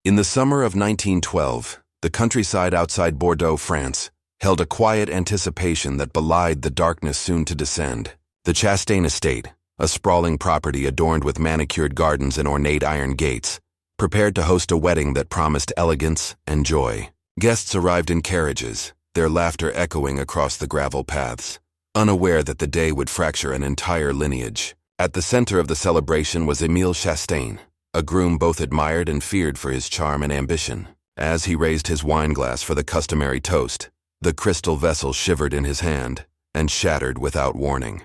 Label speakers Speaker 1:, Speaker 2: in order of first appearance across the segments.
Speaker 1: In the summer of 1912, the countryside outside Bordeaux, France, held a quiet anticipation that belied the darkness soon to descend. The Chastain estate, a sprawling property adorned with manicured gardens and ornate iron gates, prepared to host a wedding that promised elegance and joy. Guests arrived in carriages, their laughter echoing across the gravel paths, unaware that the day would fracture an entire lineage. At the center of the celebration was Émile Chastain, a groom both admired and feared for his charm and ambition. As he raised his wineglass for the customary toast, the crystal vessel shivered in his hand and shattered without warning.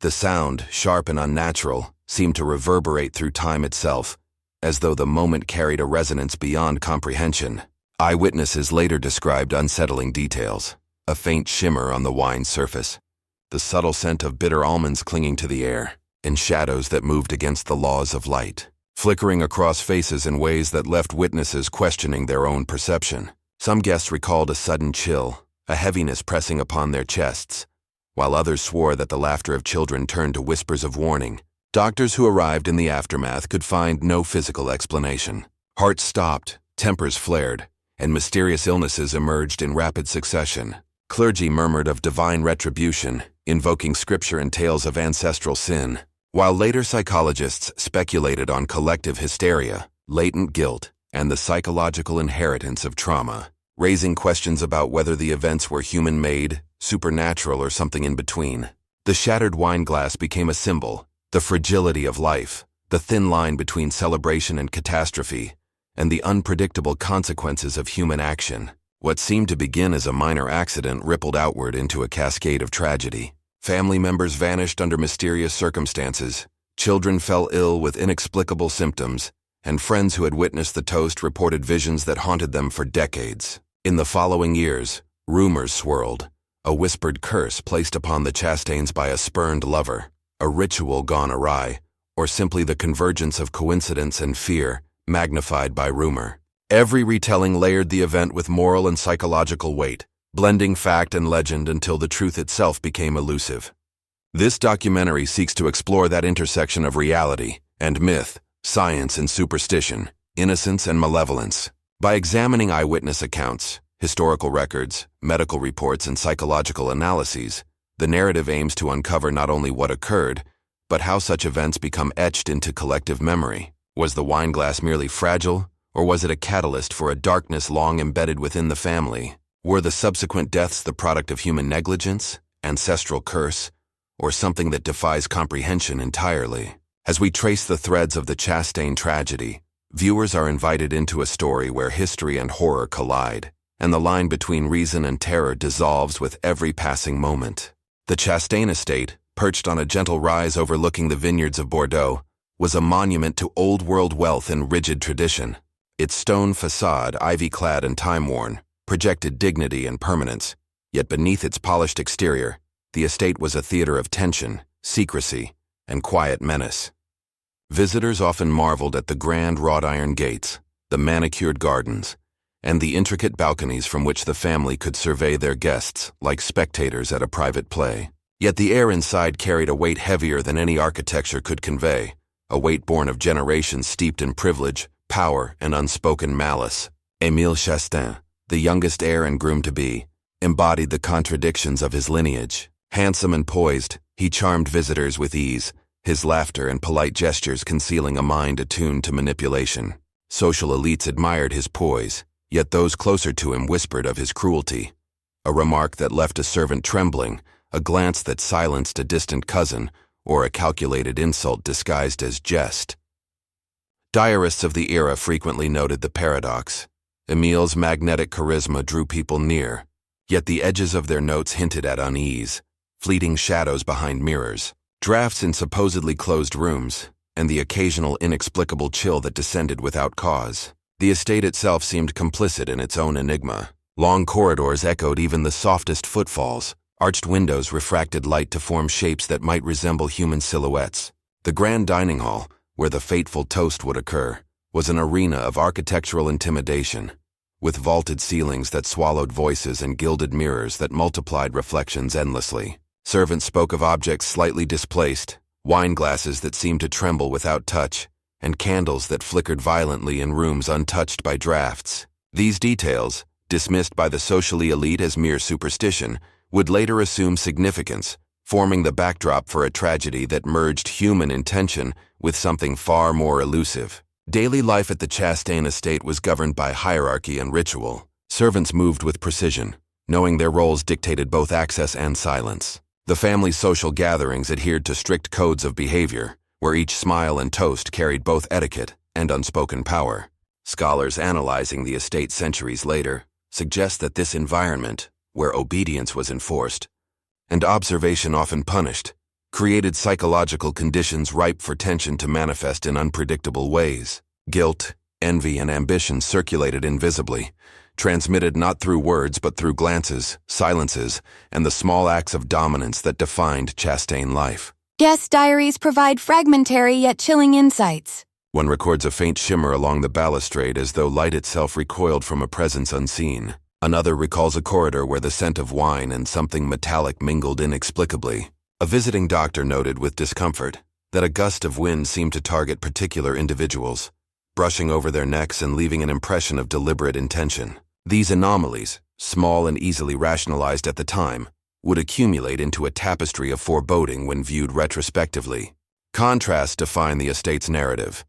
Speaker 1: The sound, sharp and unnatural, seemed to reverberate through time itself, as though the moment carried a resonance beyond comprehension. Eyewitnesses later described unsettling details: a faint shimmer on the wine's surface, the subtle scent of bitter almonds clinging to the air, and shadows that moved against the laws of light, flickering across faces in ways that left witnesses questioning their own perception. Some guests recalled a sudden chill, a heaviness pressing upon their chests, while others swore that the laughter of children turned to whispers of warning. Doctors who arrived in the aftermath could find no physical explanation. Hearts stopped, tempers flared, and mysterious illnesses emerged in rapid succession. Clergy murmured of divine retribution, invoking scripture and tales of ancestral sin, while later psychologists speculated on collective hysteria, latent guilt, and the psychological inheritance of trauma, raising questions about whether the events were human-made, supernatural, or something in between. The shattered wine glass became a symbol: the fragility of life, the thin line between celebration and catastrophe, and the unpredictable consequences of human action. What seemed to begin as a minor accident rippled outward into a cascade of tragedy. Family members vanished under mysterious circumstances, children fell ill with inexplicable symptoms, and friends who had witnessed the toast reported visions that haunted them for decades. In the following years, rumors swirled: a whispered curse placed upon the Chastains by a spurned lover, a ritual gone awry, or simply the convergence of coincidence and fear, magnified by rumor. Every retelling layered the event with moral and psychological weight, blending fact and legend until the truth itself became elusive. This documentary seeks to explore that intersection of reality and myth, science and superstition, innocence and malevolence. By examining eyewitness accounts, historical records, medical reports, and psychological analyses, the narrative aims to uncover not only what occurred, but how such events become etched into collective memory. Was the wineglass merely fragile, or was it a catalyst for a darkness long embedded within the family? Were the subsequent deaths the product of human negligence, ancestral curse, or something that defies comprehension entirely? As we trace the threads of the Chastain tragedy, viewers are invited into a story where history and horror collide, and the line between reason and terror dissolves with every passing moment. The Chastain estate, perched on a gentle rise overlooking the vineyards of Bordeaux, was a monument to old-world wealth and rigid tradition. Its stone facade, ivy-clad and time-worn, projected dignity and permanence, yet beneath its polished exterior, the estate was a theater of tension, secrecy, and quiet menace. Visitors often marveled at the grand wrought-iron gates, the manicured gardens, and the intricate balconies from which the family could survey their guests like spectators at a private play. Yet the air inside carried a weight heavier than any architecture could convey, a weight born of generations steeped in privilege, power, and unspoken malice. Émile Chastain, the youngest heir and groom-to-be, embodied the contradictions of his lineage. Handsome and poised, he charmed visitors with ease, his laughter and polite gestures concealing a mind attuned to manipulation. Social elites admired his poise, yet those closer to him whispered of his cruelty. A remark that left a servant trembling, a glance that silenced a distant cousin, or a calculated insult disguised as jest. Diarists of the era frequently noted the paradox. Émile's magnetic charisma drew people near, yet the edges of their notes hinted at unease, fleeting shadows behind mirrors, drafts in supposedly closed rooms, and the occasional inexplicable chill that descended without cause. The estate itself seemed complicit in its own enigma. Long corridors echoed even the softest footfalls. Arched windows refracted light to form shapes that might resemble human silhouettes. The grand dining hall, where the fateful toast would occur, was an arena of architectural intimidation, with vaulted ceilings that swallowed voices and gilded mirrors that multiplied reflections endlessly. Servants spoke of objects slightly displaced, wine glasses that seemed to tremble without touch, and candles that flickered violently in rooms untouched by drafts. These details, dismissed by the socially elite as mere superstition, would later assume significance, forming the backdrop for a tragedy that merged human intention with something far more elusive. Daily life at the Chastain estate was governed by hierarchy and ritual. Servants moved with precision, knowing their roles dictated both access and silence. The family's social gatherings adhered to strict codes of behavior, where each smile and toast carried both etiquette and unspoken power. Scholars analyzing the estate centuries later suggest that this environment, where obedience was enforced and observation often punished, created psychological conditions ripe for tension to manifest in unpredictable ways. Guilt, envy, and ambition circulated invisibly, transmitted not through words but through glances, silences, and the small acts of dominance that defined Chastain life.
Speaker 2: Guest diaries provide fragmentary yet chilling insights.
Speaker 1: One records a faint shimmer along the balustrade as though light itself recoiled from a presence unseen. Another recalls a corridor where the scent of wine and something metallic mingled inexplicably. A visiting doctor noted with discomfort that a gust of wind seemed to target particular individuals, brushing over their necks and leaving an impression of deliberate intention. These anomalies, small and easily rationalized at the time, would accumulate into a tapestry of foreboding when viewed retrospectively. Contrasts define the estate's narrative: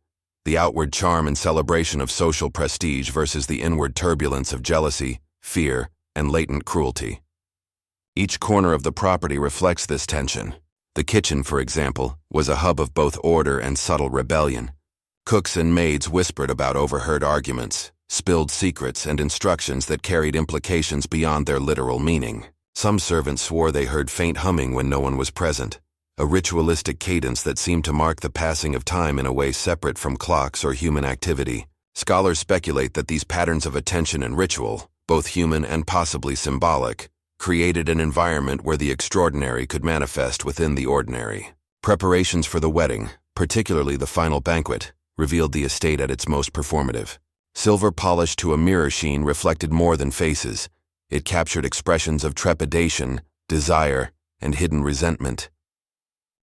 Speaker 1: the outward charm and celebration of social prestige versus the inward turbulence of jealousy, fear, and latent cruelty. Each corner of the property reflects this tension. The kitchen, for example, was a hub of both order and subtle rebellion. Cooks and maids whispered about overheard arguments, spilled secrets, and instructions that carried implications beyond their literal meaning. Some servants swore they heard faint humming when no one was present, a ritualistic cadence that seemed to mark the passing of time in a way separate from clocks or human activity. Scholars speculate that these patterns of attention and ritual, both human and possibly symbolic, created an environment where the extraordinary could manifest within the ordinary. Preparations for the wedding, particularly the final banquet, revealed the estate at its most performative. Silver polished to a mirror sheen reflected more than faces. It captured expressions of trepidation, desire, and hidden resentment.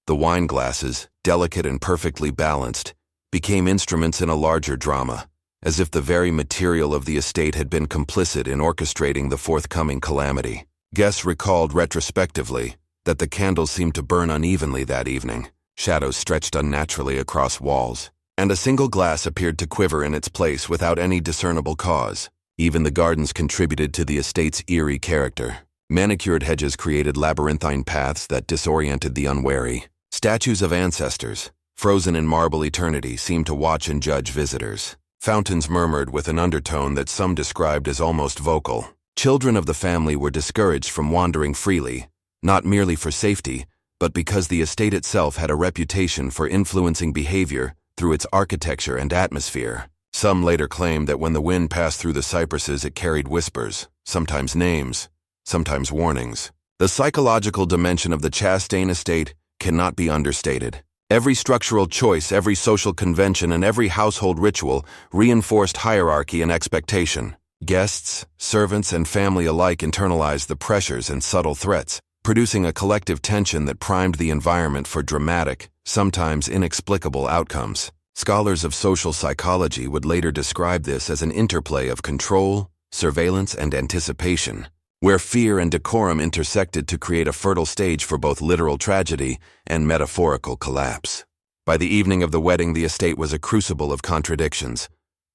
Speaker 1: The wine glasses, delicate and perfectly balanced, became instruments in a larger drama, as if the very material of the estate had been complicit in orchestrating the forthcoming calamity. Guests recalled retrospectively that the candles seemed to burn unevenly that evening, shadows stretched unnaturally across walls, and a single glass appeared to quiver in its place without any discernible cause. Even the gardens contributed to the estate's eerie character. Manicured hedges created labyrinthine paths that disoriented the unwary. Statues of ancestors, frozen in marble eternity, seemed to watch and judge visitors. Fountains murmured with an undertone that some described as almost vocal. Children of the family were discouraged from wandering freely, not merely for safety, but because the estate itself had a reputation for influencing behavior through its architecture and atmosphere. Some later claimed that when the wind passed through the cypresses it carried whispers, sometimes names, sometimes warnings. The psychological dimension of the Chastain estate cannot be understated. Every structural choice, every social convention, and every household ritual reinforced hierarchy and expectation. Guests, servants, and family alike internalized the pressures and subtle threats, producing a collective tension that primed the environment for dramatic, sometimes inexplicable outcomes. Scholars of social psychology would later describe this as an interplay of control, surveillance, and anticipation, where fear and decorum intersected to create a fertile stage for both literal tragedy and metaphorical collapse. By the evening of the wedding, the estate was a crucible of contradictions: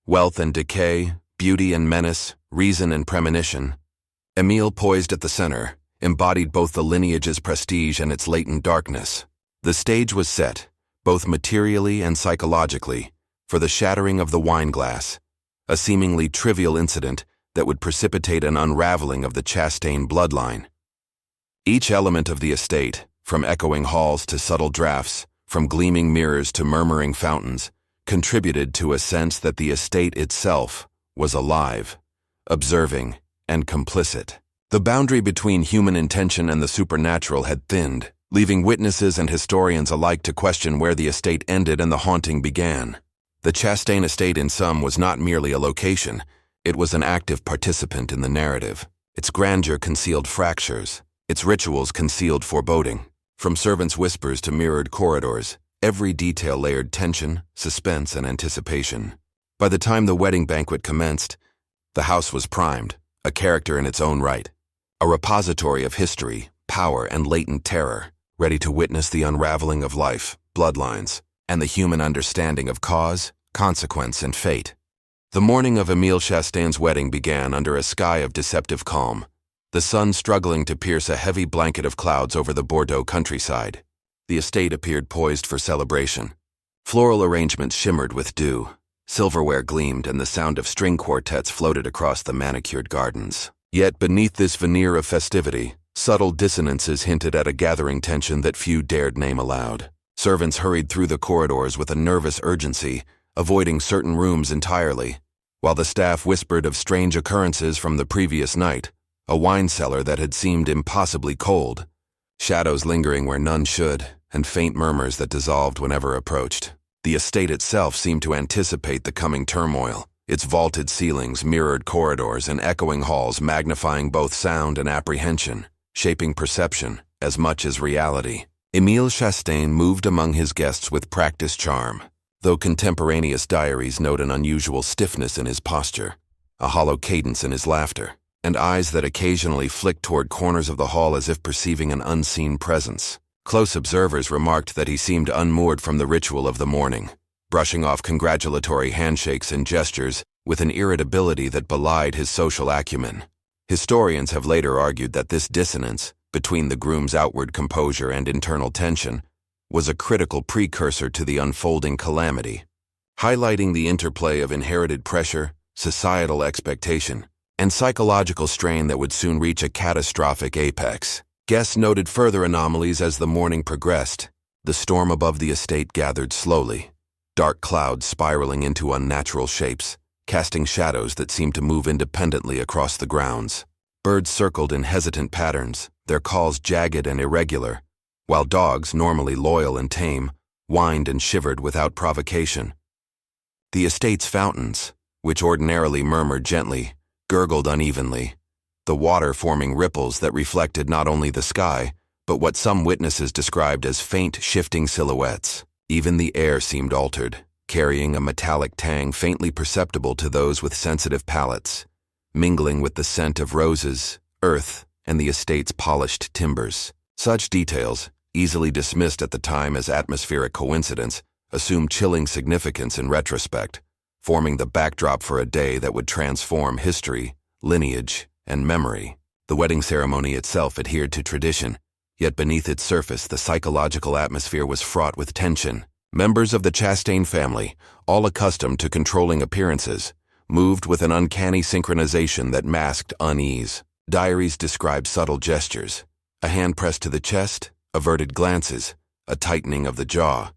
Speaker 1: wealth and decay, beauty and menace, reason and premonition. Emile, poised at the center, embodied both the lineage's prestige and its latent darkness. The stage was set, both materially and psychologically, for the shattering of the wine glass, a seemingly trivial incident that would precipitate an unraveling of the Chastain bloodline. Each element of the estate, from echoing halls to subtle drafts, from gleaming mirrors to murmuring fountains, contributed to a sense that the estate itself was alive, observing, and complicit. The boundary between human intention and the supernatural had thinned, leaving witnesses and historians alike to question where the estate ended and the haunting began. The Chastain estate in sum was not merely a location, it was an active participant in the narrative. Its grandeur concealed fractures, its rituals concealed foreboding. From servants' whispers to mirrored corridors, Every detail layered tension, suspense, and anticipation. By the time the wedding banquet commenced, the house was primed, a character in its own right, a repository of history, power, and latent terror, ready to witness the unraveling of life, bloodlines, and the human understanding of cause, consequence, and fate. The morning of Emile Chastain's wedding began under a sky of deceptive calm, the sun struggling to pierce a heavy blanket of clouds over the Bordeaux countryside. The estate appeared poised for celebration. Floral arrangements shimmered with dew, silverware gleamed, and the sound of string quartets floated across the manicured gardens. Yet beneath this veneer of festivity, subtle dissonances hinted at a gathering tension that few dared name aloud. Servants hurried through the corridors with a nervous urgency, avoiding certain rooms entirely, while the staff whispered of strange occurrences from the previous night, a wine cellar that had seemed impossibly cold, shadows lingering where none should, and faint murmurs that dissolved whenever approached. The estate itself seemed to anticipate the coming turmoil, its vaulted ceilings, mirrored corridors, and echoing halls magnifying both sound and apprehension, shaping perception as much as reality. Emile Chastain moved among his guests with practiced charm, though contemporaneous diaries note an unusual stiffness in his posture, a hollow cadence in his laughter, and eyes that occasionally flicked toward corners of the hall as if perceiving an unseen presence. Close observers remarked that he seemed unmoored from the ritual of the morning, brushing off congratulatory handshakes and gestures with an irritability that belied his social acumen. Historians have later argued that this dissonance between the groom's outward composure and internal tension was a critical precursor to the unfolding calamity, highlighting the interplay of inherited pressure, societal expectation, and psychological strain that would soon reach a catastrophic apex. Guests noted further anomalies as the morning progressed. The storm above the estate gathered slowly, dark clouds spiraling into unnatural shapes, casting shadows that seemed to move independently across the grounds. Birds circled in hesitant patterns, their calls jagged and irregular, while dogs, normally loyal and tame, whined and shivered without provocation. The estate's fountains, which ordinarily murmured gently, gurgled unevenly, the water forming ripples that reflected not only the sky, but what some witnesses described as faint, shifting silhouettes. Even the air seemed altered, carrying a metallic tang faintly perceptible to those with sensitive palates, mingling with the scent of roses, earth, and the estate's polished timbers. Such details, easily dismissed at the time as atmospheric coincidence, assumed chilling significance in retrospect, forming the backdrop for a day that would transform history, lineage, and memory. The wedding ceremony itself adhered to tradition, yet beneath its surface the psychological atmosphere was fraught with tension. Members of the Chastain family, all accustomed to controlling appearances, moved with an uncanny synchronization that masked unease. Diaries describe subtle gestures, a hand pressed to the chest, averted glances, a tightening of the jaw,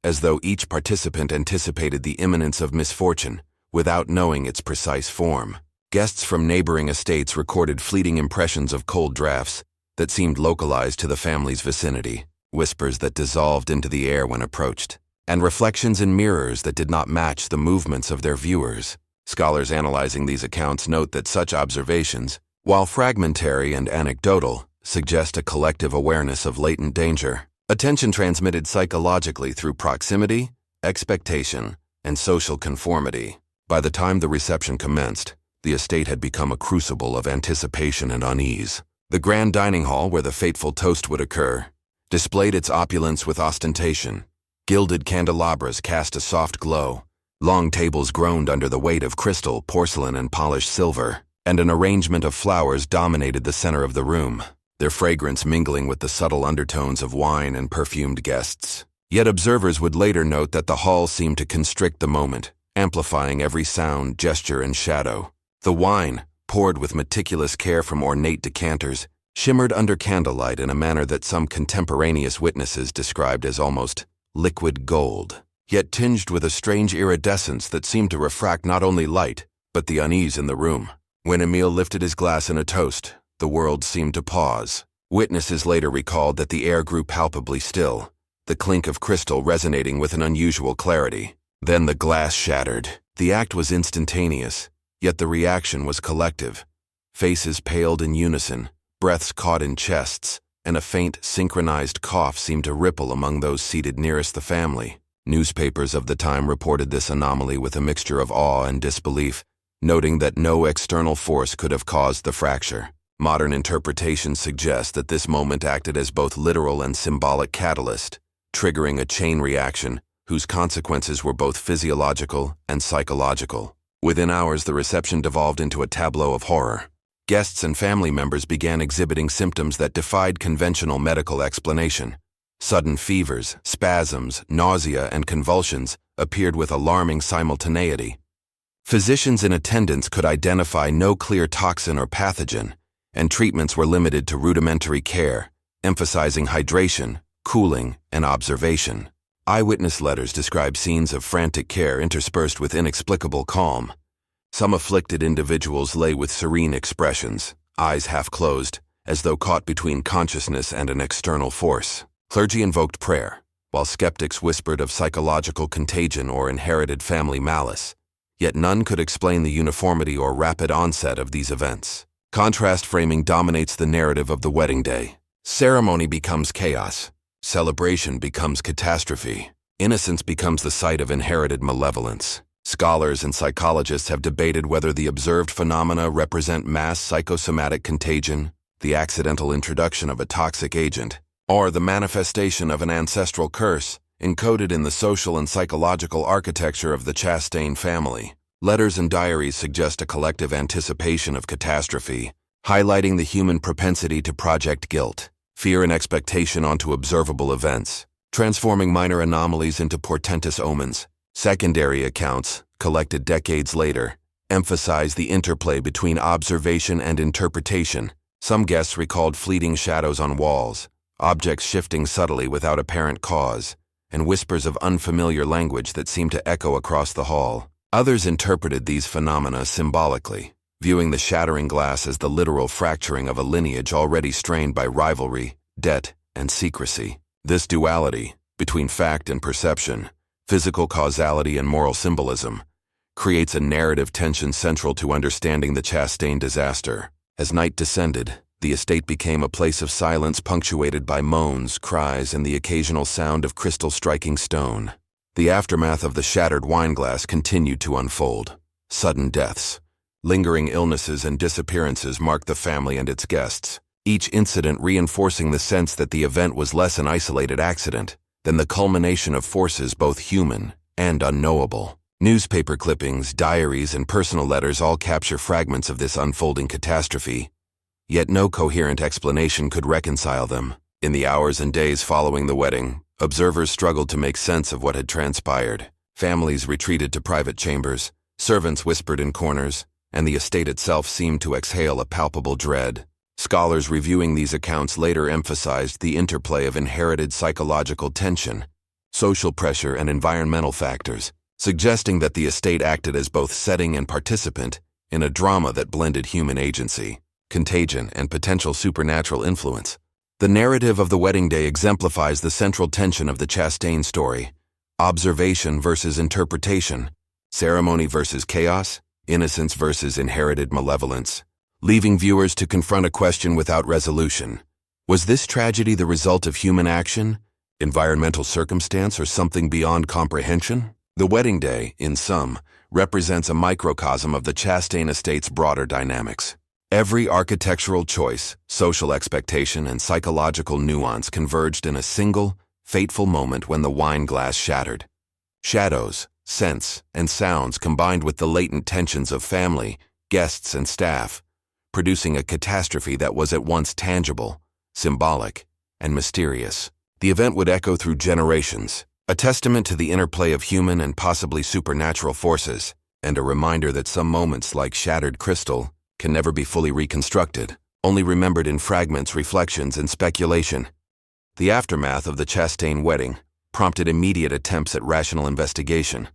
Speaker 1: as though each participant anticipated the imminence of misfortune without knowing its precise form. Guests from neighboring estates recorded fleeting impressions of cold drafts that seemed localized to the family's vicinity, whispers that dissolved into the air when approached, and reflections in mirrors that did not match the movements of their viewers. Scholars analyzing these accounts note that such observations, while fragmentary and anecdotal, suggest a collective awareness of latent danger, a tension transmitted psychologically through proximity, expectation, and social conformity. By the time the reception commenced, the estate had become a crucible of anticipation and unease. The grand dining hall where the fateful toast would occur displayed its opulence with ostentation. Gilded candelabras cast a soft glow, long tables groaned under the weight of crystal, porcelain, and polished silver, and an arrangement of flowers dominated the center of the room, their fragrance mingling with the subtle undertones of wine and perfumed guests. Yet observers would later note that the hall seemed to constrict the moment, amplifying every sound, gesture, and shadow. The wine, poured with meticulous care from ornate decanters, shimmered under candlelight in a manner that some contemporaneous witnesses described as almost liquid gold, yet tinged with a strange iridescence that seemed to refract not only light, but the unease in the room. When Emile lifted his glass in a toast, the world seemed to pause. Witnesses later recalled that the air grew palpably still, the clink of crystal resonating with an unusual clarity. Then the glass shattered. The act was instantaneous, yet the reaction was collective. Faces paled in unison, breaths caught in chests, and a faint, synchronized cough seemed to ripple among those seated nearest the family. Newspapers of the time reported this anomaly with a mixture of awe and disbelief, noting that no external force could have caused the fracture. Modern interpretations suggest that this moment acted as both literal and symbolic catalyst, triggering a chain reaction whose consequences were both physiological and psychological. Within hours, the reception devolved into a tableau of horror. Guests and family members began exhibiting symptoms that defied conventional medical explanation. Sudden fevers, spasms, nausea, and convulsions appeared with alarming simultaneity. Physicians in attendance could identify no clear toxin or pathogen, and treatments were limited to rudimentary care, emphasizing hydration, cooling, and observation. Eyewitness letters describe scenes of frantic care interspersed with inexplicable calm. Some afflicted individuals lay with serene expressions, eyes half closed, as though caught between consciousness and an external force. Clergy invoked prayer, while skeptics whispered of psychological contagion or inherited family malice. Yet none could explain the uniformity or rapid onset of these events. Contrast framing dominates the narrative of the wedding day. Ceremony becomes chaos. Celebration becomes catastrophe. Innocence becomes the site of inherited malevolence. Scholars and psychologists have debated whether the observed phenomena represent mass psychosomatic contagion, the accidental introduction of a toxic agent, or the manifestation of an ancestral curse encoded in the social and psychological architecture of the Chastain family. Letters and diaries suggest a collective anticipation of catastrophe, highlighting the human propensity to project guilt, fear, and expectation onto observable events, transforming minor anomalies into portentous omens. Secondary accounts, collected decades later, emphasize the interplay between observation and interpretation. Some guests recalled fleeting shadows on walls, objects shifting subtly without apparent cause, and whispers of unfamiliar language that seemed to echo across the hall. Others interpreted these phenomena symbolically, viewing the shattering glass as the literal fracturing of a lineage already strained by rivalry, debt, and secrecy. This duality, between fact and perception, physical causality and moral symbolism, creates a narrative tension central to understanding the Chastain disaster. As night descended, the estate became a place of silence punctuated by moans, cries, and the occasional sound of crystal striking stone. The aftermath of the shattered wine glass continued to unfold. Sudden deaths, lingering illnesses, and disappearances marked the family and its guests, each incident reinforcing the sense that the event was less an isolated accident than the culmination of forces both human and unknowable. Newspaper clippings, diaries, and personal letters all capture fragments of this unfolding catastrophe, yet no coherent explanation could reconcile them. In the hours and days following the wedding, observers struggled to make sense of what had transpired. Families retreated to private chambers, servants whispered in corners, and the estate itself seemed to exhale a palpable dread. Scholars reviewing these accounts later emphasized the interplay of inherited psychological tension, social pressure, and environmental factors, suggesting that the estate acted as both setting and participant in a drama that blended human agency, contagion, and potential supernatural influence. The narrative of the wedding day exemplifies the central tension of the Chastain story: observation versus interpretation, ceremony versus chaos, innocence versus inherited malevolence, leaving viewers to confront a question without resolution. Was this tragedy the result of human action, environmental circumstance, or something beyond comprehension? The wedding day, in sum, represents a microcosm of the Chastain estate's broader dynamics. Every architectural choice, social expectation, and psychological nuance converged in a single, fateful moment when the wine glass shattered. Shadows, scents, and sounds combined with the latent tensions of family, guests, and staff, producing a catastrophe that was at once tangible, symbolic, and mysterious. The event would echo through generations, a testament to the interplay of human and possibly supernatural forces, and a reminder that some moments, like shattered crystal, can never be fully reconstructed, only remembered in fragments, reflections, and speculation. The aftermath of the Chastain wedding prompted immediate attempts at rational investigation,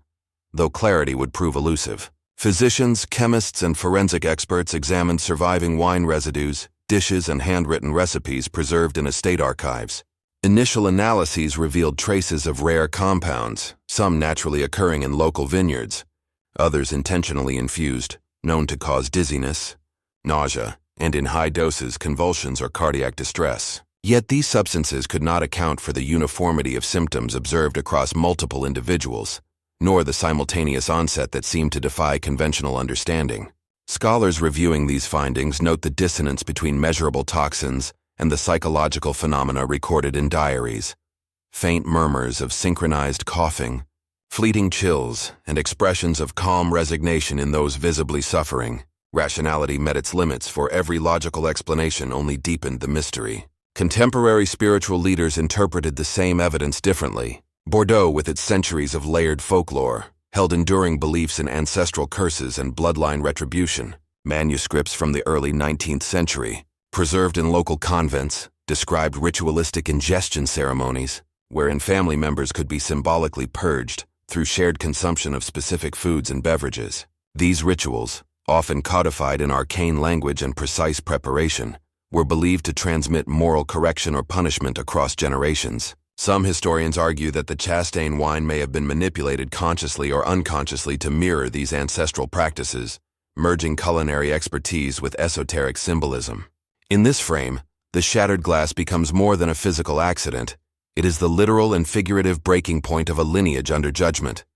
Speaker 1: though clarity would prove elusive. Physicians, chemists, and forensic experts examined surviving wine residues, dishes, and handwritten recipes preserved in estate archives. Initial analyses revealed traces of rare compounds, some naturally occurring in local vineyards, others intentionally infused, known to cause dizziness, nausea, and in high doses convulsions or cardiac distress. Yet these substances could not account for the uniformity of symptoms observed across multiple individuals, nor the simultaneous onset that seemed to defy conventional understanding. Scholars reviewing these findings note the dissonance between measurable toxins and the psychological phenomena recorded in diaries. Faint murmurs of synchronized coughing, fleeting chills, and expressions of calm resignation in those visibly suffering. Rationality met its limits, for every logical explanation only deepened the mystery. Contemporary spiritual leaders interpreted the same evidence differently. Bordeaux, with its centuries of layered folklore, held enduring beliefs in ancestral curses and bloodline retribution. Manuscripts from the early 19th century, preserved in local convents, described ritualistic ingestion ceremonies, wherein family members could be symbolically purged through shared consumption of specific foods and beverages. These rituals, often codified in arcane language and precise preparation, were believed to transmit moral correction or punishment across generations. Some historians argue that the Chastain wine may have been manipulated consciously or unconsciously to mirror these ancestral practices, merging culinary expertise with esoteric symbolism. In this frame, the shattered glass becomes more than a physical accident. It is the literal and figurative breaking point of a lineage under judgment.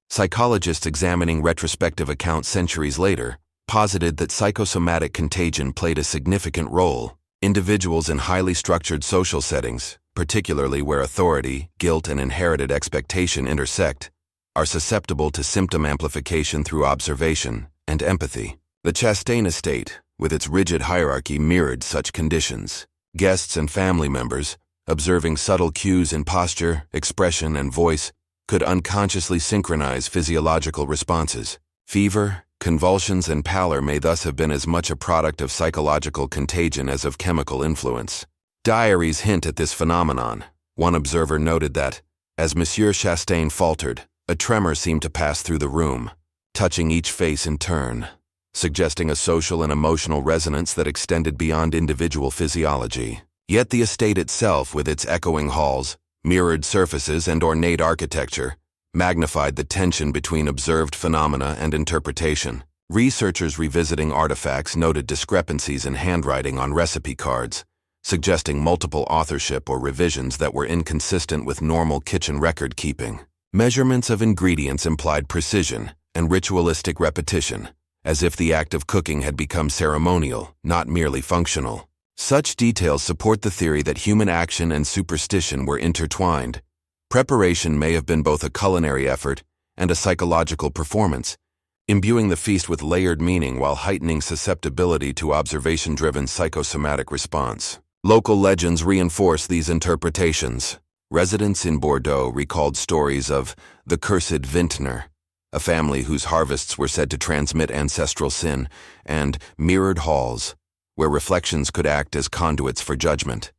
Speaker 1: Psychologists examining retrospective accounts centuries later posited that psychosomatic contagion played a significant role. Individuals in highly structured social settings, particularly where authority, guilt, and inherited expectation intersect, are susceptible to symptom amplification through observation and empathy. The Chastain estate, with its rigid hierarchy, mirrored such conditions. Guests and family members, observing subtle cues in posture, expression, and voice, could unconsciously synchronize physiological responses. Fever, convulsions, and pallor may thus have been as much a product of psychological contagion as of chemical influence. Diaries hint at this phenomenon. One observer noted that, as Monsieur Chastain faltered, a tremor seemed to pass through the room, touching each face in turn, suggesting a social and emotional resonance that extended beyond individual physiology. Yet the estate itself, with its echoing halls, mirrored surfaces, and ornate architecture, magnified the tension between observed phenomena and interpretation. Researchers revisiting artifacts noted discrepancies in handwriting on recipe cards, suggesting multiple authorship or revisions that were inconsistent with normal kitchen record-keeping. Measurements of ingredients implied precision and ritualistic repetition, as if the act of cooking had become ceremonial, not merely functional. Such details support the theory that human action and superstition were intertwined. Preparation may have been both a culinary effort and a psychological performance, imbuing the feast with layered meaning while heightening susceptibility to observation-driven psychosomatic response. Local legends reinforce these interpretations. Residents in Bordeaux recalled stories of the cursed vintner, a family whose harvests were said to transmit ancestral sin, and mirrored halls, where reflections could act as conduits for judgment.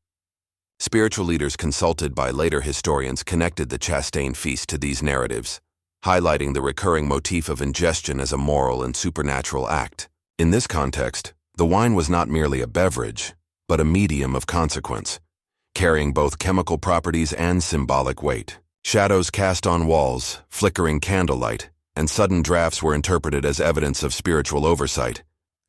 Speaker 1: Spiritual leaders consulted by later historians connected the Chastain feast to these narratives, highlighting the recurring motif of ingestion as a moral and supernatural act. In this context, the wine was not merely a beverage, but a medium of consequence, carrying both chemical properties and symbolic weight. Shadows cast on walls, flickering candlelight, and sudden drafts were interpreted as evidence of spiritual oversight,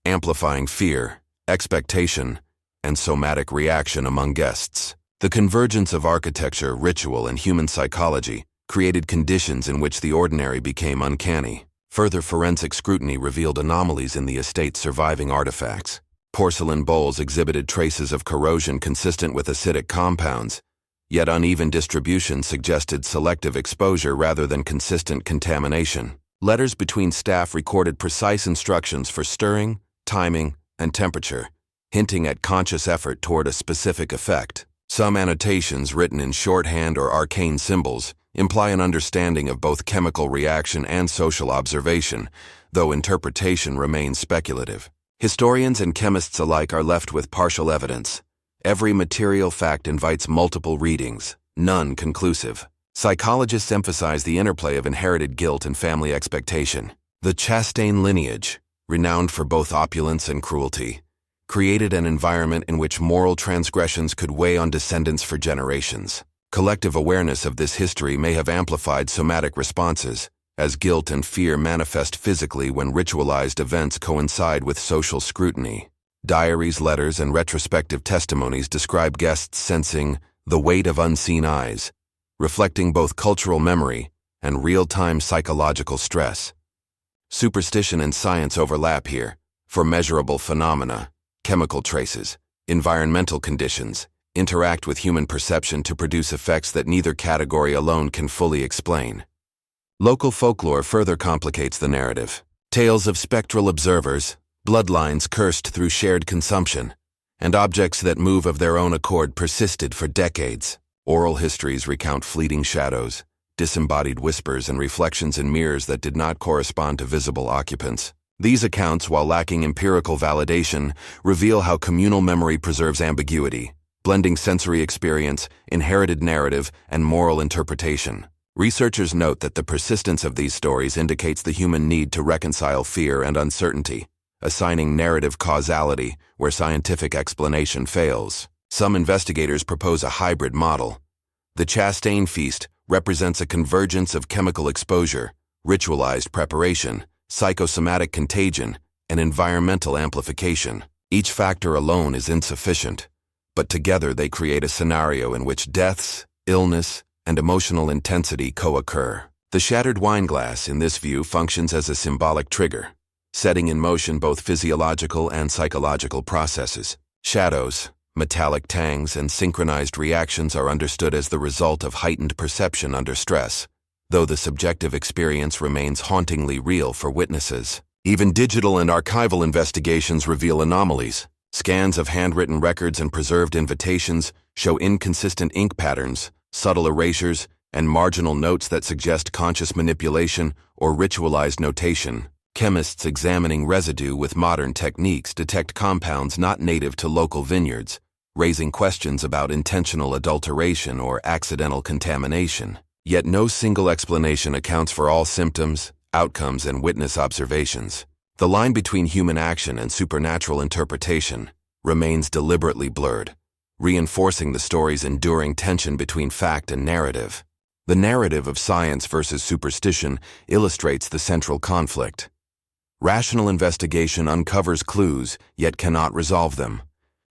Speaker 1: amplifying fear, expectation, and somatic reaction among guests. The convergence of architecture, ritual, and human psychology created conditions in which the ordinary became uncanny. Further forensic scrutiny revealed anomalies in the estate's surviving artifacts. Porcelain bowls exhibited traces of corrosion consistent with acidic compounds, yet uneven distribution suggested selective exposure rather than consistent contamination. Letters between staff recorded precise instructions for stirring, timing, and temperature, hinting at conscious effort toward a specific effect. Some annotations, written in shorthand or arcane symbols, imply an understanding of both chemical reaction and social observation, though interpretation remains speculative. Historians and chemists alike are left with partial evidence. Every material fact invites multiple readings, none conclusive. Psychologists emphasize the interplay of inherited guilt and family expectation. The Chastain lineage, renowned for both opulence and cruelty, created an environment in which moral transgressions could weigh on descendants for generations. Collective awareness of this history may have amplified somatic responses, as guilt and fear manifest physically when ritualized events coincide with social scrutiny. Diaries, letters, and retrospective testimonies describe guests sensing the weight of unseen eyes, reflecting both cultural memory and real-time psychological stress. Superstition and science overlap here, for measurable phenomena, chemical traces, environmental conditions, interact with human perception to produce effects that neither category alone can fully explain. Local folklore further complicates the narrative. Tales of spectral observers, bloodlines cursed through shared consumption, and objects that move of their own accord persisted for decades. Oral histories recount fleeting shadows, disembodied whispers, and reflections in mirrors that did not correspond to visible occupants. These accounts, while lacking empirical validation, reveal how communal memory preserves ambiguity, blending sensory experience, inherited narrative, and moral interpretation. Researchers note that the persistence of these stories indicates the human need to reconcile fear and uncertainty, assigning narrative causality where scientific explanation fails. Some investigators propose a hybrid model. The Chastain feast represents a convergence of chemical exposure, ritualized preparation, psychosomatic contagion, and environmental amplification. Each factor alone is insufficient, but together they create a scenario in which deaths, illness, and emotional intensity co-occur. The shattered wine glass, in this view, functions as a symbolic trigger, setting in motion both physiological and psychological processes. Shadows, metallic tangs, and synchronized reactions are understood as the result of heightened perception under stress, though the subjective experience remains hauntingly real for witnesses. Even digital and archival investigations reveal anomalies. Scans of handwritten records and preserved invitations show inconsistent ink patterns, subtle erasures, and marginal notes that suggest conscious manipulation or ritualized notation. Chemists examining residue with modern techniques detect compounds not native to local vineyards, raising questions about intentional adulteration or accidental contamination. Yet no single explanation accounts for all symptoms, outcomes, and witness observations. The line between human action and supernatural interpretation remains deliberately blurred, reinforcing the story's enduring tension between fact and narrative. The narrative of science versus superstition illustrates the central conflict. Rational investigation uncovers clues, yet cannot resolve them.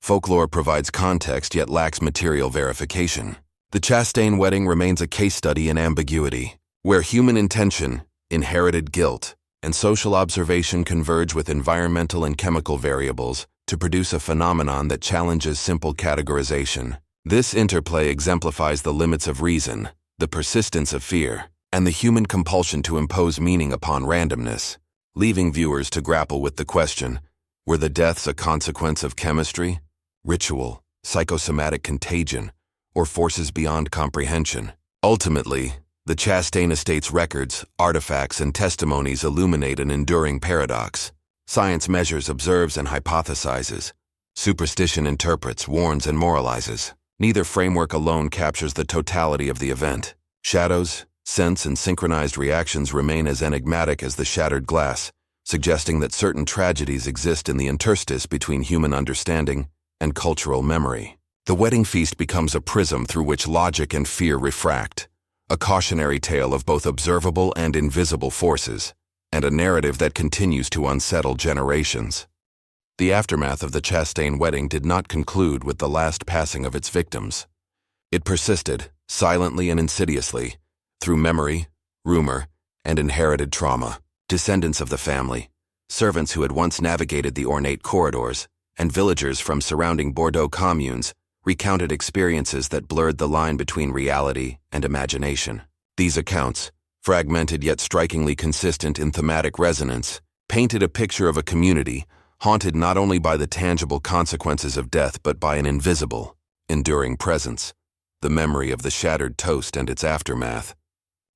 Speaker 1: Folklore provides context, yet lacks material verification. The Chastain wedding remains a case study in ambiguity, where human intention, inherited guilt, and social observation converge with environmental and chemical variables to produce a phenomenon that challenges simple categorization. This interplay exemplifies the limits of reason, the persistence of fear, and the human compulsion to impose meaning upon randomness, leaving viewers to grapple with the question, were the deaths a consequence of chemistry, ritual, psychosomatic contagion, or forces beyond comprehension? Ultimately, the Chastain estate's records, artifacts, and testimonies illuminate an enduring paradox. Science measures, observes, and hypothesizes. Superstition interprets, warns, and moralizes. Neither framework alone captures the totality of the event. Shadows, sense, and synchronized reactions remain as enigmatic as the shattered glass, suggesting that certain tragedies exist in the interstice between human understanding and cultural memory. The wedding feast becomes a prism through which logic and fear refract, a cautionary tale of both observable and invisible forces, and a narrative that continues to unsettle generations. The aftermath of the Chastain wedding did not conclude with the last passing of its victims. It persisted, silently and insidiously, through memory, rumor, and inherited trauma. Descendants of the family, servants who had once navigated the ornate corridors, and villagers from surrounding Bordeaux communes recounted experiences that blurred the line between reality and imagination. These accounts, fragmented yet strikingly consistent in thematic resonance, painted a picture of a community haunted not only by the tangible consequences of death but by an invisible, enduring presence, the memory of the shattered toast and its aftermath.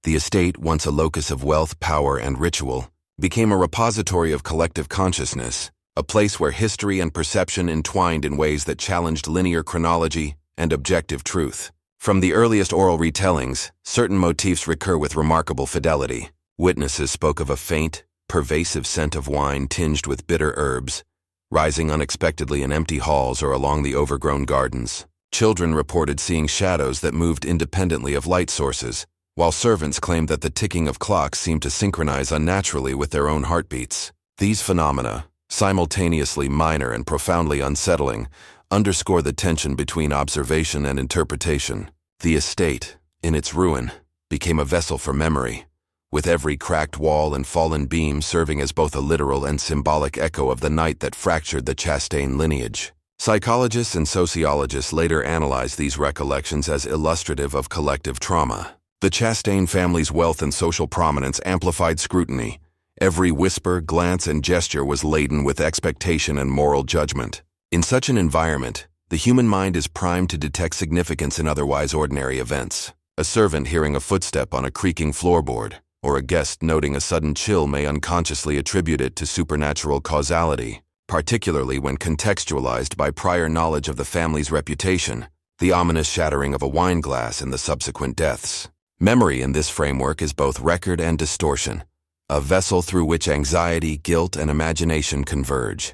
Speaker 1: The estate, once a locus of wealth, power, and ritual, became a repository of collective consciousness, a place where history and perception entwined in ways that challenged linear chronology and objective truth. From the earliest oral retellings, certain motifs recur with remarkable fidelity. Witnesses spoke of a faint, pervasive scent of wine tinged with bitter herbs, rising unexpectedly in empty halls or along the overgrown gardens. Children reported seeing shadows that moved independently of light sources, while servants claimed that the ticking of clocks seemed to synchronize unnaturally with their own heartbeats. These phenomena, simultaneously minor and profoundly unsettling, underscore the tension between observation and interpretation. The estate, in its ruin, became a vessel for memory, with every cracked wall and fallen beam serving as both a literal and symbolic echo of the night that fractured the Chastain lineage. Psychologists and sociologists later analyzed these recollections as illustrative of collective trauma. The Chastain family's wealth and social prominence amplified scrutiny. Every whisper, glance, and gesture was laden with expectation and moral judgment. In such an environment, the human mind is primed to detect significance in otherwise ordinary events. A servant hearing a footstep on a creaking floorboard, or a guest noting a sudden chill may unconsciously attribute it to supernatural causality, particularly when contextualized by prior knowledge of the family's reputation, the ominous shattering of a wine glass and the subsequent deaths. Memory in this framework is both record and distortion, a vessel through which anxiety, guilt, and imagination converge.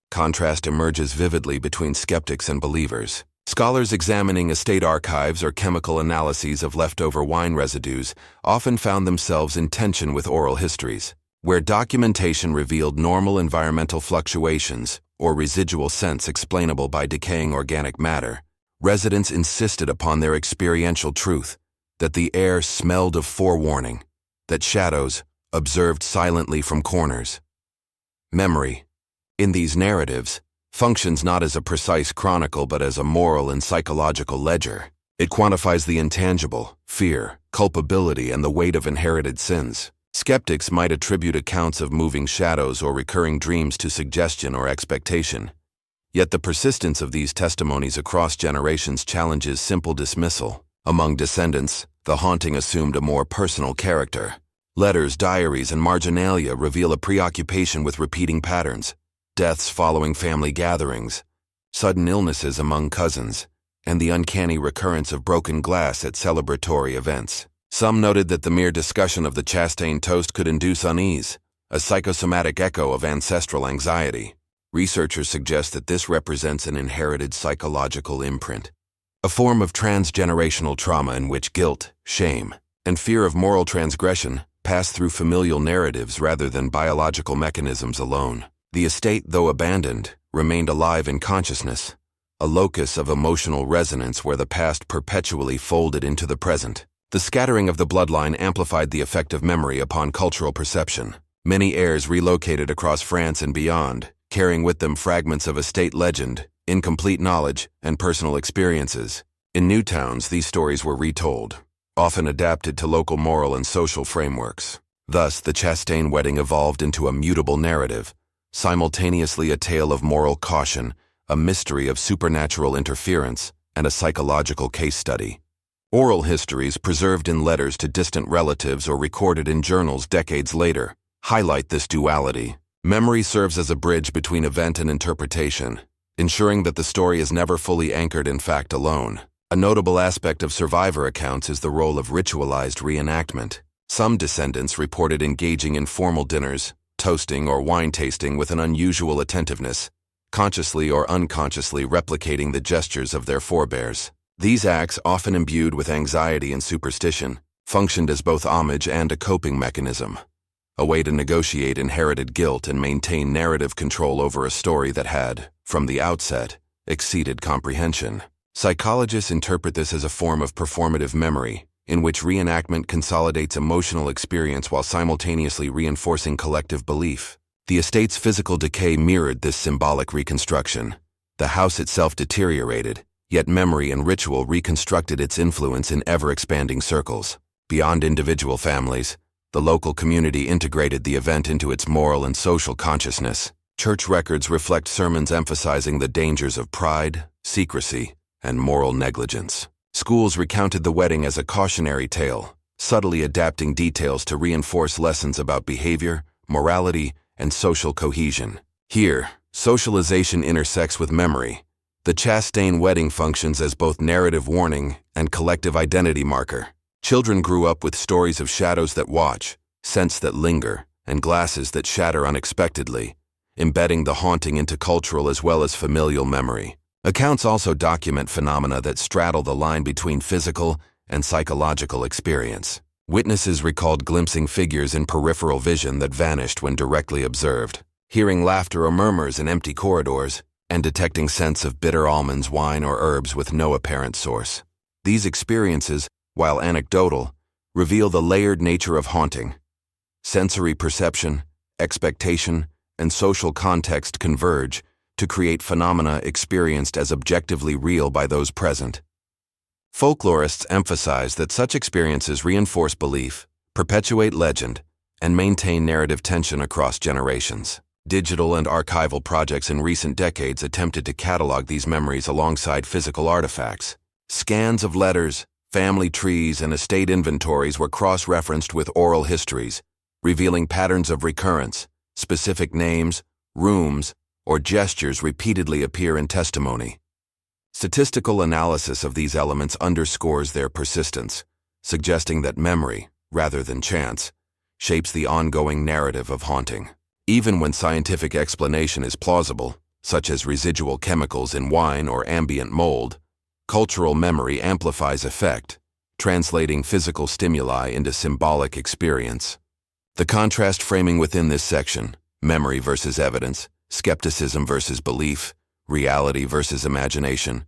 Speaker 1: Contrast emerges vividly between skeptics and believers. Scholars examining estate archives or chemical analyses of leftover wine residues often found themselves in tension with oral histories, where documentation revealed normal environmental fluctuations or residual scents explainable by decaying organic matter. Residents insisted upon their experiential truth, that the air smelled of forewarning, that shadows observed silently from corners. Memory, in these narratives, functions not as a precise chronicle but as a moral and psychological ledger. It quantifies the intangible, fear, culpability, and the weight of inherited sins. Skeptics might attribute accounts of moving shadows or recurring dreams to suggestion or expectation. Yet the persistence of these testimonies across generations challenges simple dismissal. Among descendants, the haunting assumed a more personal character. Letters, diaries, and marginalia reveal a preoccupation with repeating patterns, deaths following family gatherings, sudden illnesses among cousins, and the uncanny recurrence of broken glass at celebratory events. Some noted that the mere discussion of the Chastain toast could induce unease, a psychosomatic echo of ancestral anxiety. Researchers suggest that this represents an inherited psychological imprint, a form of transgenerational trauma in which guilt, shame, and fear of moral transgression pass through familial narratives rather than biological mechanisms alone. The estate, though abandoned, remained alive in consciousness, a locus of emotional resonance where the past perpetually folded into the present. The scattering of the bloodline amplified the effect of memory upon cultural perception. Many heirs relocated across France and beyond, carrying with them fragments of estate legend, incomplete knowledge, and personal experiences. In new towns, these stories were retold, often adapted to local moral and social frameworks. Thus, the Chastain wedding evolved into a mutable narrative, simultaneously a tale of moral caution, a mystery of supernatural interference, and a psychological case study. Oral histories preserved in letters to distant relatives or recorded in journals decades later highlight this duality. Memory serves as a bridge between event and interpretation, ensuring that the story is never fully anchored in fact alone. A notable aspect of survivor accounts is the role of ritualized reenactment. Some descendants reported engaging in formal dinners, toasting, or wine tasting with an unusual attentiveness, consciously or unconsciously replicating the gestures of their forebears. These acts, often imbued with anxiety and superstition, functioned as both homage and a coping mechanism, a way to negotiate inherited guilt and maintain narrative control over a story that had, from the outset, exceeded comprehension. Psychologists interpret this as a form of performative memory, in which reenactment consolidates emotional experience while simultaneously reinforcing collective belief. The estate's physical decay mirrored this symbolic reconstruction. The house itself deteriorated, yet memory and ritual reconstructed its influence in ever-expanding circles. Beyond individual families, the local community integrated the event into its moral and social consciousness. Church records reflect sermons emphasizing the dangers of pride, secrecy, and moral negligence. Schools recounted the wedding as a cautionary tale, subtly adapting details to reinforce lessons about behavior, morality, and social cohesion. Here, socialization intersects with memory. The Chastain wedding functions as both narrative warning and collective identity marker. Children grew up with stories of shadows that watch, scents that linger, and glasses that shatter unexpectedly, embedding the haunting into cultural as well as familial memory. Accounts also document phenomena that straddle the line between physical and psychological experience. Witnesses recalled glimpsing figures in peripheral vision that vanished when directly observed. hearing laughter or murmurs in empty corridors, and detecting scents of bitter almonds, wine, or herbs with no apparent source. These experiences, while anecdotal, reveal the layered nature of haunting. Sensory perception, expectation, and social context converge to create phenomena experienced as objectively real by those present. Folklorists emphasize that such experiences reinforce belief, perpetuate legend, and maintain narrative tension across generations. Digital and archival projects in recent decades attempted to catalog these memories alongside physical artifacts. Scans of letters, family trees, and estate inventories were cross-referenced with oral histories, revealing patterns of recurrence. Specific names, rooms, or gestures repeatedly appear in testimony. Statistical analysis of these elements underscores their persistence, suggesting that memory, rather than chance, shapes the ongoing narrative of haunting. Even when scientific explanation is plausible, such as residual chemicals in wine or ambient mold, cultural memory amplifies effect, translating physical stimuli into symbolic experience. The contrast framing within this section, memory versus evidence, skepticism versus belief, reality versus imagination,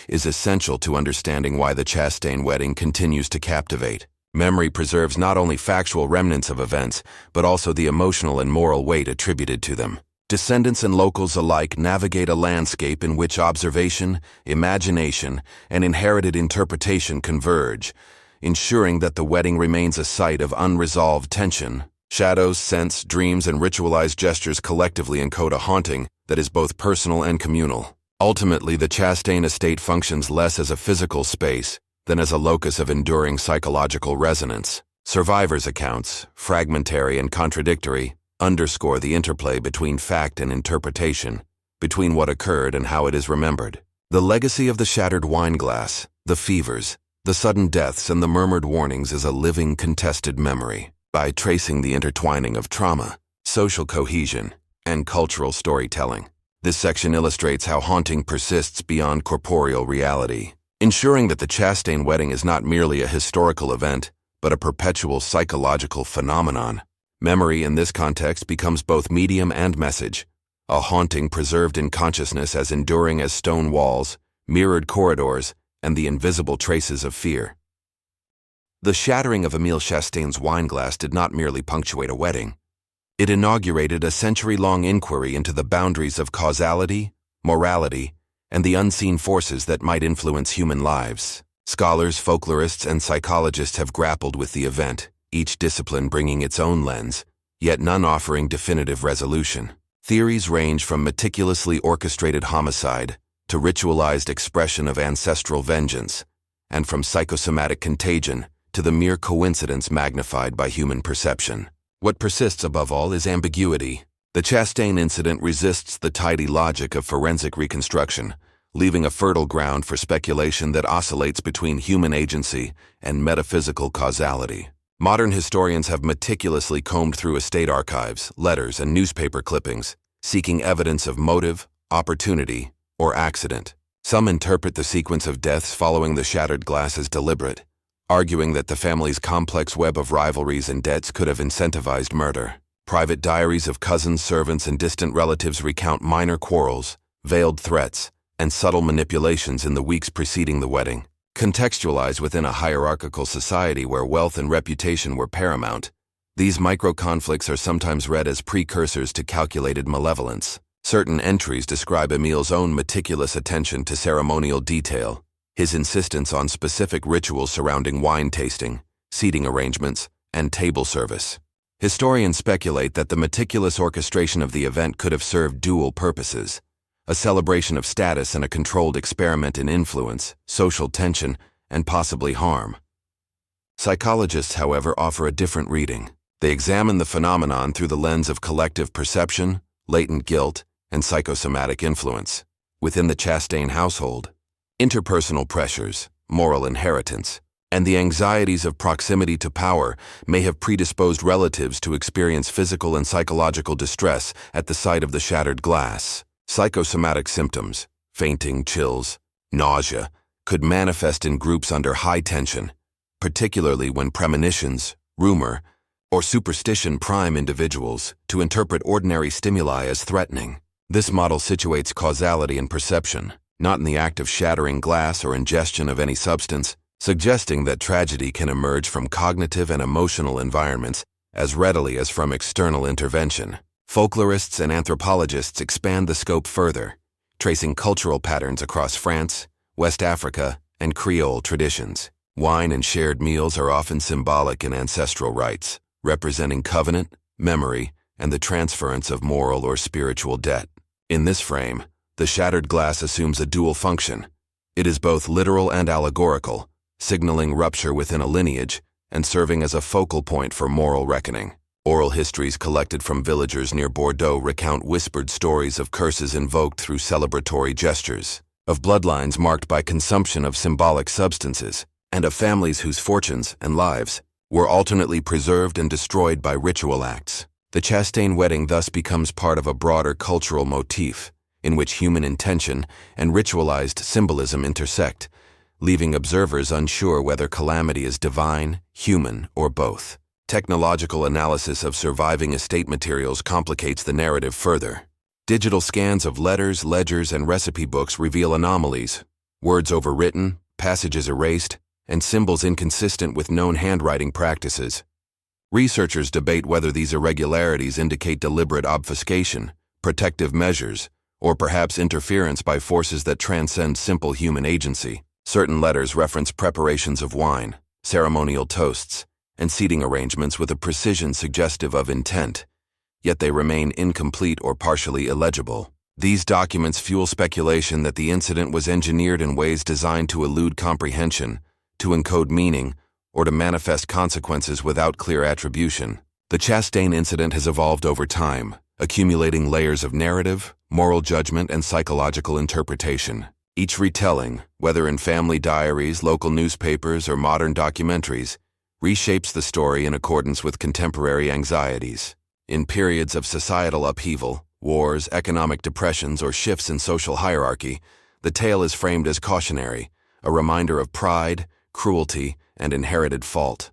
Speaker 1: is essential to understanding why the Chastain wedding continues to captivate. Memory preserves not only factual remnants of events, but also the emotional and moral weight attributed to them. Descendants and locals alike navigate a landscape in which observation, imagination, and inherited interpretation converge, ensuring that the wedding remains a site of unresolved tension. Shadows, scents, dreams, and ritualized gestures collectively encode a haunting that is both personal and communal. Ultimately, the Chastain estate functions less as a physical space than as a locus of enduring psychological resonance. Survivors' accounts, fragmentary and contradictory, underscore the interplay between fact and interpretation, between what occurred and how it is remembered. The legacy of the shattered wine glass, the fevers, the sudden deaths, and the murmured warnings is a living, contested memory. By tracing the intertwining of trauma, social cohesion, and cultural storytelling, this section illustrates how haunting persists beyond corporeal reality, ensuring that the Chastain wedding is not merely a historical event, but a perpetual psychological phenomenon. Memory in this context becomes both medium and message, a haunting preserved in consciousness as enduring as stone walls, mirrored corridors, and the invisible traces of fear. The shattering of Emile Chastain's wine glass did not merely punctuate a wedding. It inaugurated a century-long inquiry into the boundaries of causality, morality, and the unseen forces that might influence human lives. Scholars, folklorists, and psychologists have grappled with the event, each discipline bringing its own lens, yet none offering definitive resolution. Theories range from meticulously orchestrated homicide to ritualized expression of ancestral vengeance, and from psychosomatic contagion to the mere coincidence magnified by human perception. What persists above all is ambiguity. The Chastain incident resists the tidy logic of forensic reconstruction, leaving a fertile ground for speculation that oscillates between human agency and metaphysical causality. Modern historians have meticulously combed through estate archives, letters, and newspaper clippings, seeking evidence of motive, opportunity, or accident. Some interpret the sequence of deaths following the shattered glass as deliberate, arguing that the family's complex web of rivalries and debts could have incentivized murder. Private diaries of cousins, servants, and distant relatives recount minor quarrels, veiled threats, and subtle manipulations in the weeks preceding the wedding. Contextualized within a hierarchical society where wealth and reputation were paramount, these micro-conflicts are sometimes read as precursors to calculated malevolence. Certain entries describe Emile's own meticulous attention to ceremonial detail, his insistence on specific rituals surrounding wine tasting, seating arrangements, and table service. Historians speculate that the meticulous orchestration of the event could have served dual purposes: a celebration of status and a controlled experiment in influence, social tension, and possibly harm. Psychologists, however, offer a different reading. They examine the phenomenon through the lens of collective perception, latent guilt, and psychosomatic influence. Within the Chastain household, interpersonal pressures, moral inheritance, and the anxieties of proximity to power may have predisposed relatives to experience physical and psychological distress at the sight of the shattered glass. Psychosomatic symptoms, fainting, chills, nausea, could manifest in groups under high tension, particularly when premonitions, rumor, or superstition prime individuals to interpret ordinary stimuli as threatening. This model situates causality in perception, not in the act of shattering glass or ingestion of any substance, suggesting that tragedy can emerge from cognitive and emotional environments as readily as from external intervention. Folklorists and anthropologists expand the scope further, tracing cultural patterns across France, West Africa, and Creole traditions. Wine and shared meals are often symbolic in ancestral rites, representing covenant, memory, and the transference of moral or spiritual debt. In this frame, the shattered glass assumes a dual function. It is both literal and allegorical, signaling rupture within a lineage and serving as a focal point for moral reckoning. Oral histories collected from villagers near Bordeaux recount whispered stories of curses invoked through celebratory gestures, of bloodlines marked by consumption of symbolic substances, and of families whose fortunes and lives were alternately preserved and destroyed by ritual acts. The Chastain wedding thus becomes part of a broader cultural motif, in which human intention and ritualized symbolism intersect, leaving observers unsure whether calamity is divine, human, or both. Technological analysis of surviving estate materials complicates the narrative further. Digital scans of letters, ledgers, and recipe books reveal anomalies, words overwritten, passages erased, and symbols inconsistent with known handwriting practices. Researchers debate whether these irregularities indicate deliberate obfuscation, protective measures, or perhaps interference by forces that transcend simple human agency. Certain letters reference preparations of wine, ceremonial toasts, and seating arrangements with a precision suggestive of intent, yet they remain incomplete or partially illegible. These documents fuel speculation that the incident was engineered in ways designed to elude comprehension, to encode meaning, or to manifest consequences without clear attribution. The Chastain incident has evolved over time, accumulating layers of narrative, moral judgment, and psychological interpretation. Each retelling, whether in family diaries, local newspapers, or modern documentaries, reshapes the story in accordance with contemporary anxieties. In periods of societal upheaval, wars, economic depressions, or shifts in social hierarchy, the tale is framed as cautionary, a reminder of pride, cruelty, and inherited fault.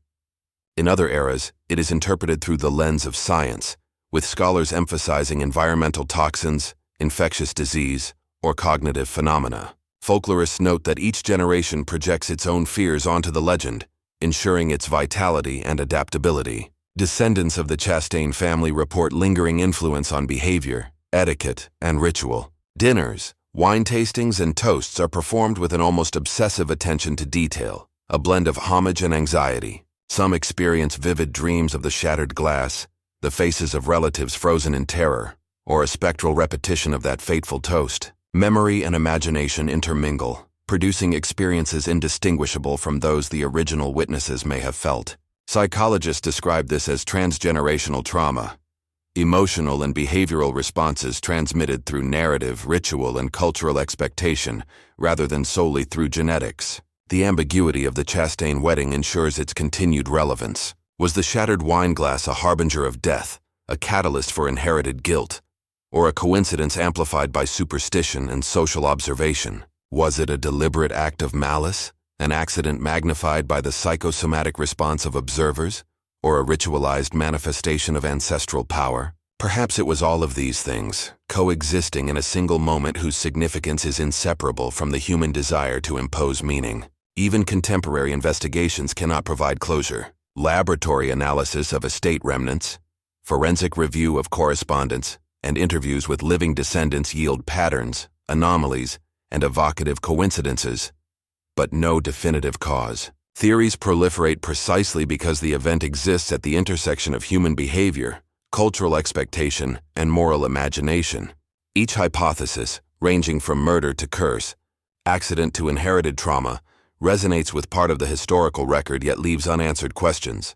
Speaker 1: In other eras, it is interpreted through the lens of science, with scholars emphasizing environmental toxins, infectious disease, or cognitive phenomena. Folklorists note that each generation projects its own fears onto the legend, ensuring its vitality and adaptability. Descendants of the Chastain family report lingering influence on behavior, etiquette, and ritual. Dinners, wine tastings, and toasts are performed with an almost obsessive attention to detail, a blend of homage and anxiety. Some experience vivid dreams of the shattered glass, the faces of relatives frozen in terror, or a spectral repetition of that fateful toast. Memory and imagination intermingle, producing experiences indistinguishable from those the original witnesses may have felt. Psychologists describe this as transgenerational trauma, emotional and behavioral responses transmitted through narrative, ritual, and cultural expectation, rather than solely through genetics. The ambiguity of the Chastain wedding ensures its continued relevance. Was the shattered wine glass a harbinger of death, a catalyst for inherited guilt, or a coincidence amplified by superstition and social observation? Was it a deliberate act of malice, an accident magnified by the psychosomatic response of observers, or a ritualized manifestation of ancestral power? Perhaps it was all of these things, coexisting in a single moment whose significance is inseparable from the human desire to impose meaning. Even contemporary investigations cannot provide closure. Laboratory analysis of estate remnants, forensic review of correspondence, and interviews with living descendants yield patterns, anomalies, and evocative coincidences, but no definitive cause. Theories proliferate precisely because the event exists at the intersection of human behavior, cultural expectation, and moral imagination. Each hypothesis, ranging from murder to curse, accident to inherited trauma, resonates with part of the historical record yet leaves unanswered questions,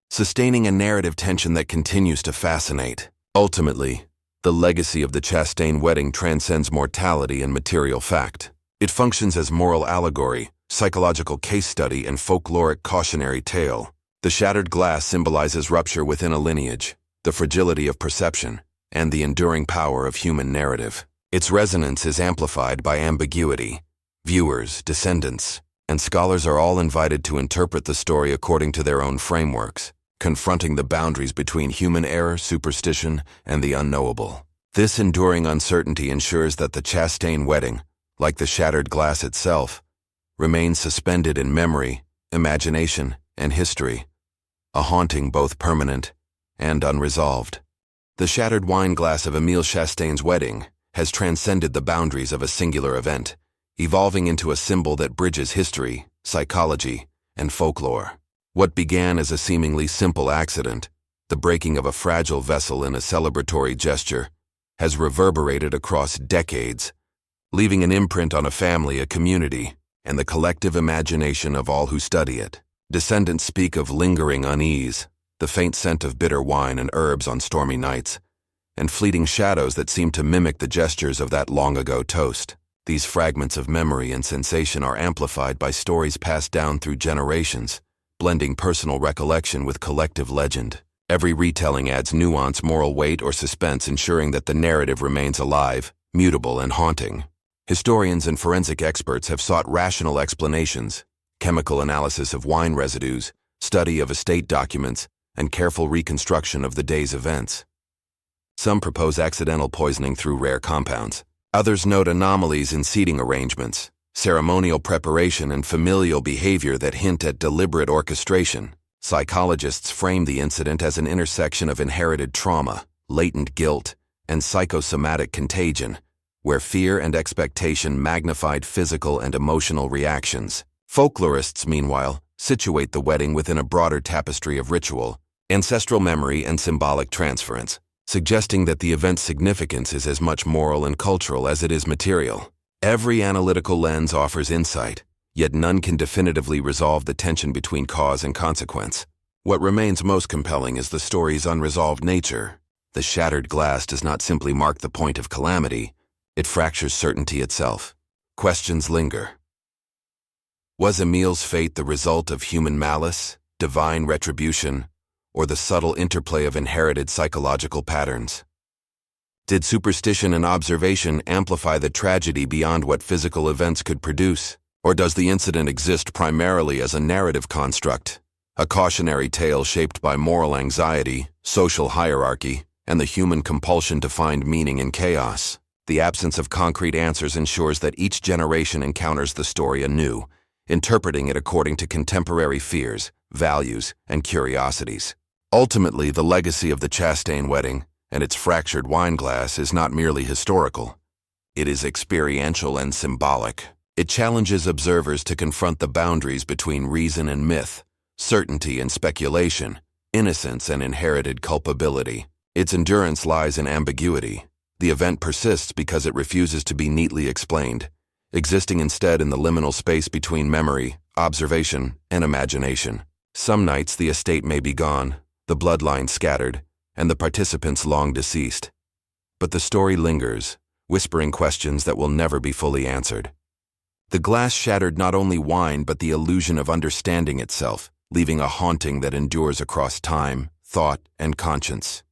Speaker 1: sustaining a narrative tension that continues to fascinate. Ultimately, the legacy of the Chastain wedding transcends mortality and material fact. It functions as moral allegory, psychological case study, and folkloric cautionary tale. The shattered glass symbolizes rupture within a lineage, the fragility of perception, and the enduring power of human narrative. Its resonance is amplified by ambiguity. Viewers, descendants, and scholars are all invited to interpret the story according to their own frameworks, confronting the boundaries between human error, superstition, and the unknowable. This enduring uncertainty ensures that the Chastain wedding, like the shattered glass itself, remains suspended in memory, imagination, and history, a haunting both permanent and unresolved. The shattered wine glass of Emile Chastain's wedding has transcended the boundaries of a singular event, evolving into a symbol that bridges history, psychology, and folklore. What began as a seemingly simple accident, the breaking of a fragile vessel in a celebratory gesture, has reverberated across decades, leaving an imprint on a family, a community, and the collective imagination of all who study it. Descendants speak of lingering unease, the faint scent of bitter wine and herbs on stormy nights, and fleeting shadows that seem to mimic the gestures of that long-ago toast. These fragments of memory and sensation are amplified by stories passed down through generations, blending personal recollection with collective legend. Every retelling adds nuance, moral weight, or suspense, ensuring that the narrative remains alive, mutable, and haunting. Historians and forensic experts have sought rational explanations, chemical analysis of wine residues, study of estate documents, and careful reconstruction of the day's events. Some propose accidental poisoning through rare compounds. Others note anomalies in seating arrangements, ceremonial preparation, and familial behavior that hint at deliberate orchestration. Psychologists frame the incident as an intersection of inherited trauma, latent guilt, and psychosomatic contagion, where fear and expectation magnified physical and emotional reactions. Folklorists, meanwhile, situate the wedding within a broader tapestry of ritual, ancestral memory, and symbolic transference, suggesting that the event's significance is as much moral and cultural as it is material. Every analytical lens offers insight, yet none can definitively resolve the tension between cause and consequence. What remains most compelling is the story's unresolved nature. The shattered glass does not simply mark the point of calamity, it fractures certainty itself. Questions linger. Was Emile's fate the result of human malice, divine retribution, or the subtle interplay of inherited psychological patterns? Did superstition and observation amplify the tragedy beyond what physical events could produce? Or does the incident exist primarily as a narrative construct, a cautionary tale shaped by moral anxiety, social hierarchy, and the human compulsion to find meaning in chaos? The absence of concrete answers ensures that each generation encounters the story anew, interpreting it according to contemporary fears, values, and curiosities. Ultimately, the legacy of the Chastain wedding and its fractured wine glass is not merely historical. It is experiential and symbolic. It challenges observers to confront the boundaries between reason and myth, certainty and speculation, innocence and inherited culpability. Its endurance lies in ambiguity. The event persists because it refuses to be neatly explained, existing instead in the liminal space between memory, observation, and imagination. Some nights the estate may be gone, the bloodline scattered, and the participants long deceased. But the story lingers, whispering questions that will never be fully answered. The glass shattered not only wine but the illusion of understanding itself, leaving a haunting that endures across time, thought, and conscience.